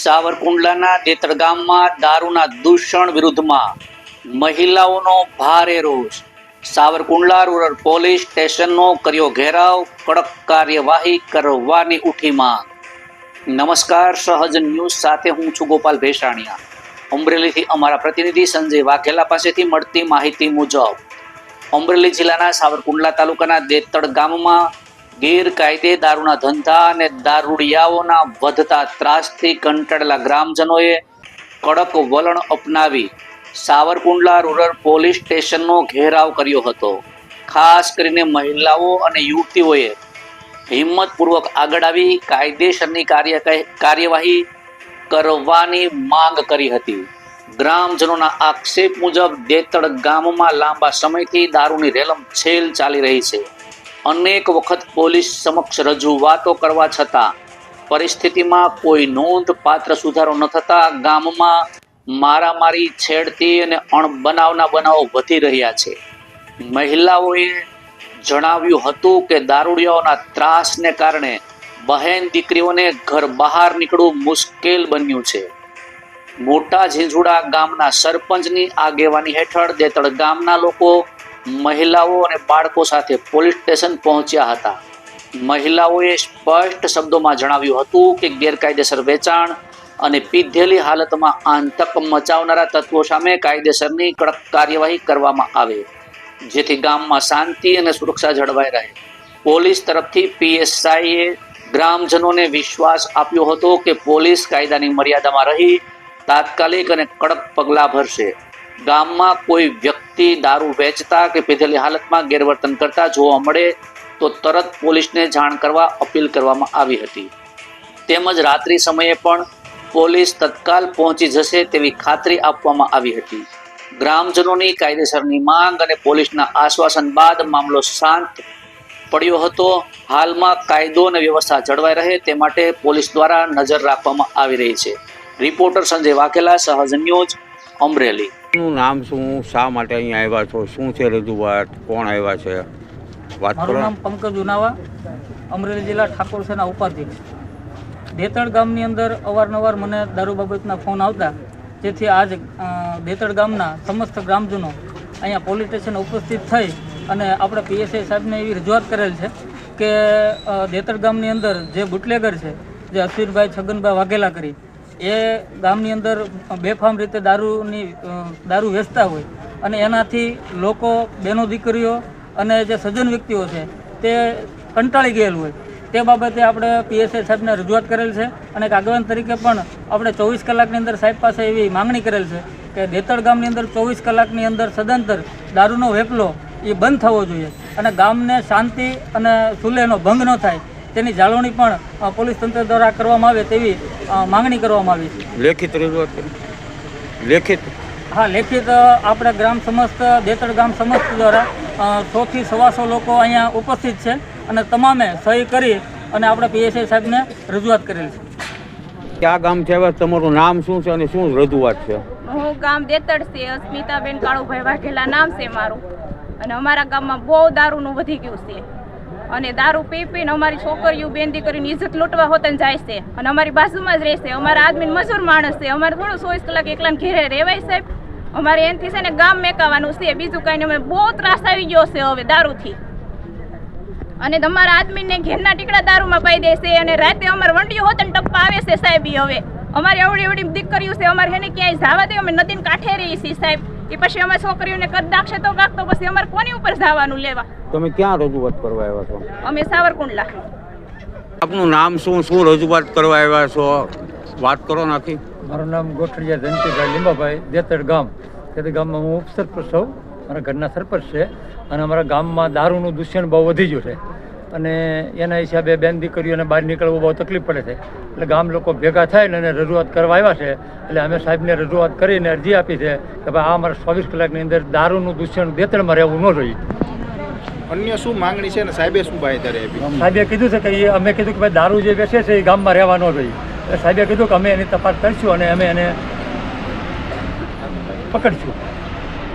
સાવરકુંડલાના દેતળ ગામમાં દારૂના દૂષણ વિરુદ્ધમાં મહિલાઓનો ભારે રોષ. સાવરકુંડલા રૂરલ પોલીસ સ્ટેશનનો કર્યો ઘેરાવ, કડક કાર્યવાહી કરવાની ઉઠી માંગ. નમસ્કાર, સહજ ન્યૂઝ સાથે હું છું ગોપાલ ભેસાણીયા. અમરેલીથી અમારા પ્રતિનિધિ સંજય વાઘેલા પાસેથી મળતી માહિતી મુજબ અમરેલી જિલ્લાના સાવરકુંડલા તાલુકાના દેતળ ગામમાં ગેરકાયદે દારૂના ધંધા અને દારૂડિયાઓના વધતા ત્રાસથી કંટાળેલા ગ્રામજનોએ કડક વલણ અપનાવી સાવરકુંડલા રૂરલ પોલીસ સ્ટેશનનો ઘેરાવ કર્યો હતો. ખાસ કરીને મહિલાઓ અને યુવતીઓએ હિંમતપૂર્વક આગળ આવી કાયદેસરની કાર્યવાહી કરવાની માંગ કરી હતી. ગ્રામજનોના આક્ષેપ મુજબ દેતળ ગામમાં લાંબા સમયથી દારૂની રેલમછેલ ચાલી રહી છે. અનેક વખત પોલીસ સમક્ષ રજૂઆતો કરવા છતાં પરિસ્થિતિમાં કોઈ નોંધપાત્ર સુધારો ન થતાં ગામમાં મારામારી, છેડતી અને અણબનાવના બનાવો વધી રહ્યા છે. મહિલાઓએ જણાવ્યું હતું કે દારૂડિયાઓના ત્રાસને કારણે બહેન દીકરીઓને ઘર બહાર નીકળવું મુશ્કેલ બન્યું છે. મોટા ઝીંઝુડા ગામના સરપંચની આગેવાની હેઠળ દેતળ ગામના લોકો મહિલાઓ અને બાળકો સાથે પોલીસ સ્ટેશન પહોંચ્યા હતા. મહિલાઓએ સ્પષ્ટ શબ્દોમાં જણાવ્યું હતું કે ગેરકાયદેસર વેચાણ અને પીધેલી હાલતમાં આતંક મચાવનારા તત્વો સામે કાયદેસરની કડક કાર્યવાહી કરવામાં આવે, જેથી ગામમાં શાંતિ અને સુરક્ષા જળવાઈ રહે. પોલીસ તરફથી પીએસઆઈએ ગ્રામજનોને વિશ્વાસ આપ્યો હતો કે પોલીસ કાયદાની મર્યાદામાં રહી તાત્કાલિક અને કડક પગલાં ભરશે. ગામમાં કોઈ વ્યક્તિ દારૂ વેચતા કે પીધેલી હાલતમાં ગેરવર્તન કરતા જોવા મળે તો તરત પોલીસને જાણ કરવા અપીલ કરવામાં આવી હતી. તેમજ રાત્રિ સમયે પણ પોલીસ તત્કાલ પહોંચી જશે તેવી ખાતરી આપવામાં આવી હતી. ગ્રામજનોની કાયદેસરની માંગ અને પોલીસના આશ્વાસન બાદ મામલો શાંત પડ્યો હતો. હાલમાં કાયદો અને વ્યવસ્થા જળવાઈ રહે તે માટે પોલીસ દ્વારા નજર રાખવામાં આવી રહી છે. રિપોર્ટર સંજય વાઘેલા, સહજ ન્યૂઝ, અમરેલી. નું નામ શું, શા માટે અહીંયા આવ્યા છો, શું છે રજૂઆત, કોણ આવ્યા છે, વાત કરો. મારું નામ પંકજ ઉનાવા, અમરેલી જિલ્લા ઠાકોર સેના ઉપાધ્યક્ષ. દેતળ ગામની અંદર અવારનવાર મને દારૂ બાબતના ફોન આવતા, જેથી આજ દેતળ ગામના સમસ્ત ગ્રામજનો અહીંયા પોલીસ સ્ટેશન ઉપસ્થિત થઈ અને આપણે પીએસઆઈ સાહેબને એવી રજૂઆત કરેલ છે કે દેતળ ગામની અંદર જે બુટલેગર છે, જે અશ્વિનભાઈ છગનભાઈ વાઘેલા કરી, એ ગામની અંદર બેફામ રીતે દારૂ વેચતા હોય અને એનાથી લોકો, બહેનો દીકરીઓ અને જે સજ્જન વ્યક્તિઓ છે તે કંટાળી ગયેલું હોય. તે બાબતે આપણે પીએસઆઈ સાહેબને રજૂઆત કરેલ છે અને એક આગેવાન તરીકે પણ આપણે 24 કલાકની અંદર સાહેબ પાસે એવી માંગણી કરેલ છે કે દેતળ ગામની અંદર 24 કલાકની અંદર સદંતર દારૂનો વેપલો એ બંધ થવો જોઈએ અને ગામને શાંતિ અને સુલેહનો ભંગ ન થાય તેની જાળવણી પણ પોલીસ તંત્ર દ્વારા કરવામાં આવે તેવી માંગણી કરવામાં આવી છે. લેખિત રજૂઆત કરી? લેખિત? હા, લેખિત આપણે ગ્રામ સમસ્ત, દેતળ ગામ સમસ્ત દ્વારા 100 થી 125 લોકો અહીંયા ઉપસ્થિત છે અને તમામે સહી કરી અને આપણે પીએસઆઈ સાહેબને રજૂઆત કરેલ છે. ક્યાં ગામથી આવ્યા, તમારું નામ શું છે અને શું રજૂઆત છે? હું ગામ દેતળ છે, અસ્મિતાબેન કાળુભાઈ વાઘેલા નામ છે મારું. અને અમારા ગામમાં બહુ દારૂનું વધી ગયું છે અને દારૂ પી પીને અમારી છોકરીઓ, બેન દીકરીની ઇજ્જત લૂંટવા હોતને જાય છે અને અમારી બાજુમાં જ રહેશે. અમારા આદમી મજૂર માણસ છે, અમારે થોડું 24 કલાક એકલાને ઘેરે રહેવાય સાહેબ. અમારે એનાથી છે ને ગામ મેકાવાનું છે, બીજું કાંઈ નહીં. અમે બહુ ત્રાસ આવી ગયો છે હવે દારૂથી. અને તમારા આદમીને ઘેરના ટીકડા દારૂમાં પાઈ દે છે અને રાતે અમારે વંડીઓ હોત ને ટપ્પા આવે છે સાહેબ. હવે અમારી એવડી એવડી દીકરીઓ છે, અમારે એને ક્યાંય જવા દે, અમે નદીને કાંઠે રહીએ છીએ સાહેબ. એ પછી અમે છોકરીઓને કદ નાખશે તો કાંક, તો પછી અમારે કોની ઉપર જવાનું લેવા? તમે ક્યાં રજૂઆત કરવા આવ્યા છો? અમે સાવરકુંડલા. આપનું નામ શું, શું રજૂઆત કરવા આવ્યા છો, વાત કરો નાખી. મારું નામ ગોઠડિયા ધનજીભાઈ લીંબાભાઈ, દેતળ ગામ. તે ગામમાં હું ઉપસરપંચ છું, મારા ઘરના સરપંચ છે અને અમારા ગામમાં દારૂનું દૂષણ બહુ વધી ગયું છે અને એના હિસાબે બેન દીકરીઓને બહાર નીકળવું બહુ તકલીફ પડે છે. એટલે ગામ લોકો ભેગા થઈને અને રજૂઆત કરવા આવ્યા છે. એટલે અમે સાહેબને રજૂઆત કરીને અરજી આપી છે કે ભાઈ આ અમારે 24 કલાકની અંદર દારૂનું દૂષણ દેતળમાં રહેવું ન જોઈએ. અન્ય શું માંગણી છે અને સાહેબે શું બાંયધરી આપી? સાહેબે કીધું છે કે અમે કીધું કે ભાઈ દારૂ જે વેચે છે એ ગામમાં રહેવા ન જોઈએ. એટલે સાહેબે કીધું કે અમે એની તપાસ કરીશું અને અમે એને પકડશું.